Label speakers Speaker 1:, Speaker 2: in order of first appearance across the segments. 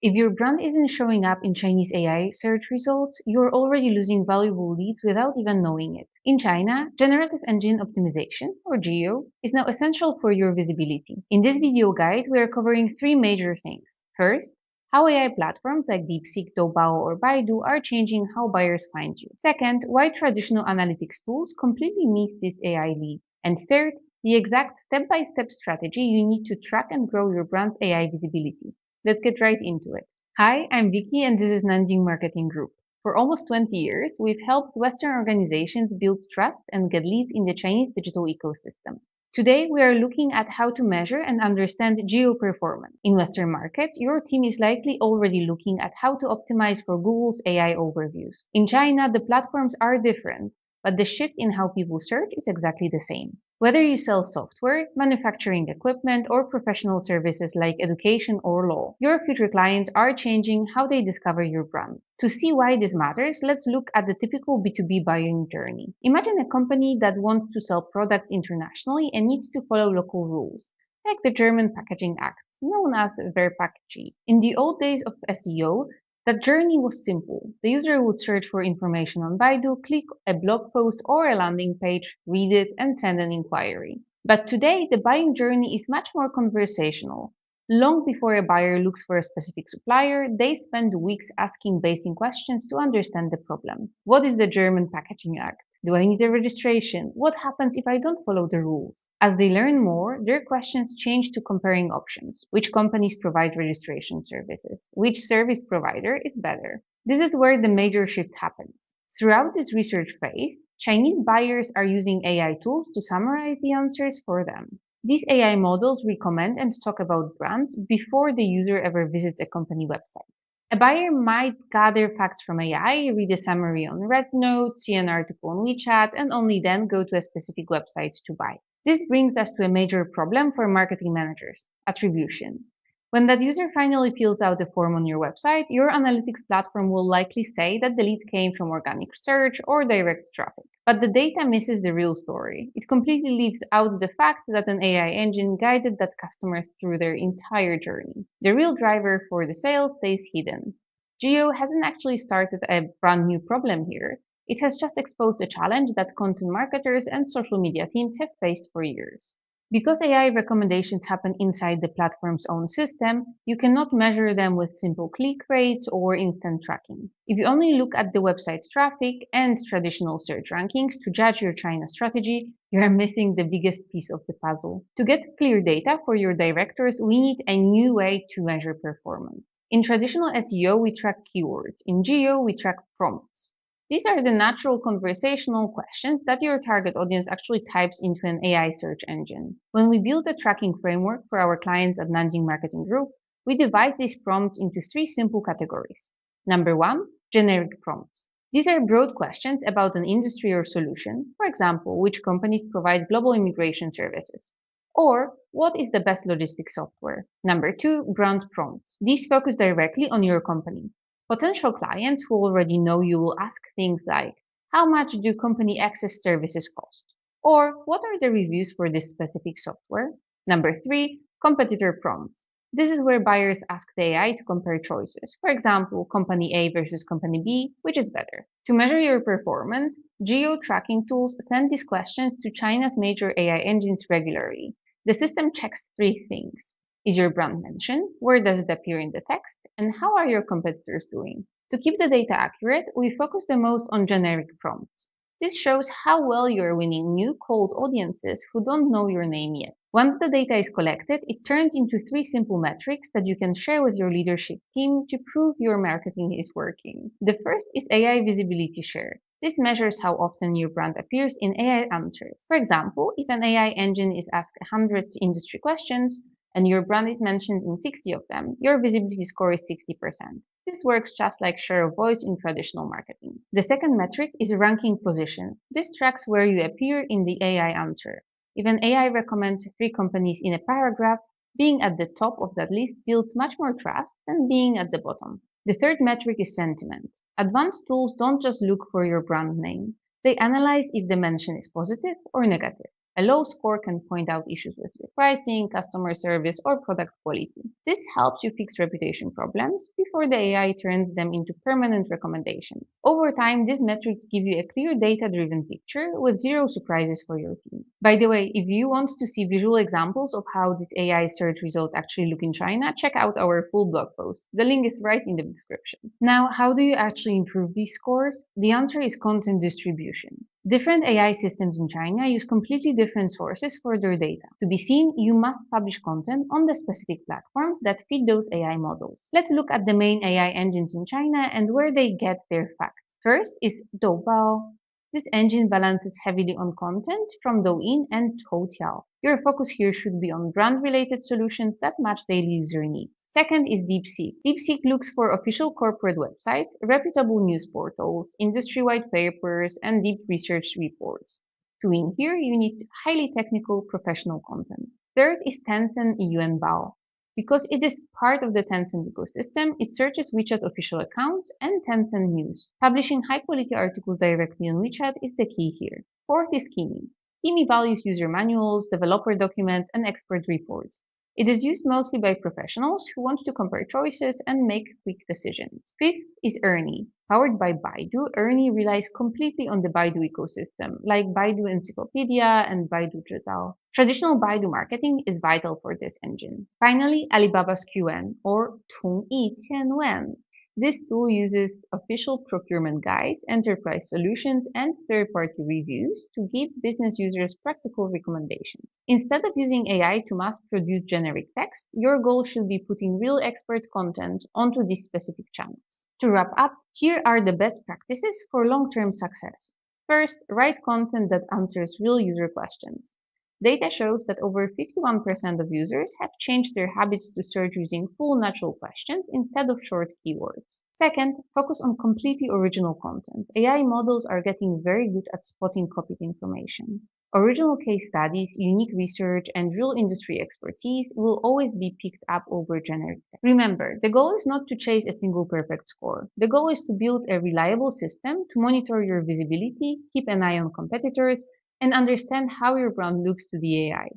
Speaker 1: If your brand isn't showing up in Chinese AI search results, you're already losing valuable leads without even knowing it. In China, generative engine optimization, or GEO, is now essential for your visibility. In this video guide, we are covering three major things. First, how AI platforms like DeepSeek, Doubao, or Baidu are changing how buyers find you. Second, why traditional analytics tools completely miss this AI lead. And third, the exact step-by-step strategy you need to track and grow your brand's AI visibility. Let's get right into it. Hi, I'm Vicky and this is Nanjing Marketing Group. For almost 20 years, we've helped Western organizations build trust and get leads in the Chinese digital ecosystem. Today, we are looking at how to measure and understand geo performance. In Western markets, your team is likely already looking at how to optimize for Google's AI overviews. In China, the platforms are different, but the shift in how people search is exactly the same. Whether you sell software, manufacturing equipment, or professional services like education or law, your future clients are changing how they discover your brand. To see why this matters, let's look at the typical B2B buying journey. Imagine a company that wants to sell products internationally and needs to follow local rules, like the German Packaging Act, known as VerpackG. In the old days of SEO, that journey was simple. The user would search for information on Baidu, click a blog post or a landing page, read it, and send an inquiry. But today, the buying journey is much more conversational. Long before a buyer looks for a specific supplier, they spend weeks asking basic questions to understand the problem. What is the German Packaging Act? Do I need a registration? What happens if I don't follow the rules? As they learn more, their questions change to comparing options. Which companies provide registration services? Which service provider is better? This is where the major shift happens. Throughout this research phase, Chinese buyers are using AI tools to summarize the answers for them. These AI models recommend and talk about brands before the user ever visits a company website. A buyer might gather facts from AI, read a summary on RedNote, see an article on WeChat, and only then go to a specific website to buy. This brings us to a major problem for marketing managers: attribution. When that user finally fills out the form on your website, your analytics platform will likely say that the lead came from organic search or direct traffic. But the data misses the real story. It completely leaves out the fact that an AI engine guided that customer through their entire journey. The real driver for the sale stays hidden. GEO hasn't actually started a brand new problem here. It has just exposed a challenge that content marketers and social media teams have faced for years. Because AI recommendations happen inside the platform's own system, you cannot measure them with simple click rates or instant tracking. If you only look at the website's traffic and traditional search rankings to judge your China strategy, you are missing the biggest piece of the puzzle. To get clear data for your directors, we need a new way to measure performance. In traditional SEO, we track keywords. In GEO, we track prompts. These are the natural conversational questions that your target audience actually types into an AI search engine. When we build a tracking framework for our clients at Nanjing Marketing Group, we divide these prompts into three simple categories. Number one, generic prompts. These are broad questions about an industry or solution. For example, which companies provide global immigration services? Or, what is the best logistics software? Number two, brand prompts. These focus directly on your company. Potential clients who already know you will ask things like, how much do company access services cost? Or what are the reviews for this specific software? Number three, competitor prompts. This is where buyers ask the AI to compare choices. For example, company A versus company B, which is better? To measure your performance, geo tracking tools send these questions to China's major AI engines regularly. The system checks three things. Is your brand mentioned? Where does it appear in the text? And how are your competitors doing? To keep the data accurate, we focus the most on generic prompts. This shows how well you are winning new cold audiences who don't know your name yet. Once the data is collected, it turns into three simple metrics that you can share with your leadership team to prove your marketing is working. The first is AI visibility share. This measures how often your brand appears in AI answers. For example, if an AI engine is asked 100 industry questions, and your brand is mentioned in 60 of them, your visibility score is 60%. This works just like share of voice in traditional marketing. The second metric is ranking position. This tracks where you appear in the AI answer. If an AI recommends three companies in a paragraph, being at the top of that list builds much more trust than being at the bottom. The third metric is sentiment. Advanced tools don't just look for your brand name. They analyze if the mention is positive or negative. A low score can point out issues with your pricing, customer service, or product quality. This helps you fix reputation problems before the AI turns them into permanent recommendations. Over time, these metrics give you a clear data-driven picture with zero surprises for your team. By the way, if you want to see visual examples of how these AI search results actually look in China, check out our full blog post. The link is right in the description. Now, how do you actually improve these scores? The answer is content distribution. Different AI systems in China use completely different sources for their data. To be seen, you must publish content on the specific platforms that feed those AI models. Let's look at the main AI engines in China and where they get their facts. First is Doubao. This engine balances heavily on content from Douyin and Toutiao. Your focus here should be on brand-related solutions that match daily user needs. Second is DeepSeek. DeepSeek looks for official corporate websites, reputable news portals, industry-wide papers, and deep research reports. To win here, you need highly technical professional content. Third is Tencent Yuanbao. Because it is part of the Tencent ecosystem, it searches WeChat official accounts and Tencent News. Publishing high-quality articles directly on WeChat is the key here. Fourth is Kimi. Kimi values user manuals, developer documents, and expert reports. It is used mostly by professionals who want to compare choices and make quick decisions. Fifth is Ernie. Powered by Baidu, Ernie relies completely on the Baidu ecosystem, like Baidu Encyclopedia and Baidu Zhidao. Traditional Baidu marketing is vital for this engine. Finally, Alibaba's QN, or 同义千问. This tool uses official procurement guides, enterprise solutions, and third-party reviews to give business users practical recommendations. Instead of using AI to mass-produce generic text, your goal should be putting real expert content onto these specific channels. To wrap up, here are the best practices for long-term success. First, write content that answers real user questions. Data shows that over 51% of users have changed their habits to search using full natural questions instead of short keywords. Second, focus on completely original content. AI models are getting very good at spotting copied information. Original case studies, unique research, and real industry expertise will always be picked up over generic text. Remember, the goal is not to chase a single perfect score. The goal is to build a reliable system to monitor your visibility, keep an eye on competitors, and understand how your brand looks to the AI.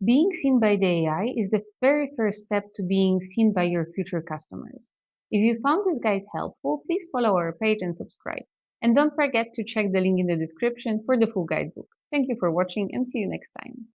Speaker 1: Being seen by the AI is the very first step to being seen by your future customers. If you found this guide helpful, please follow our page and subscribe. And don't forget to check the link in the description for the full guidebook. Thank you for watching and see you next time.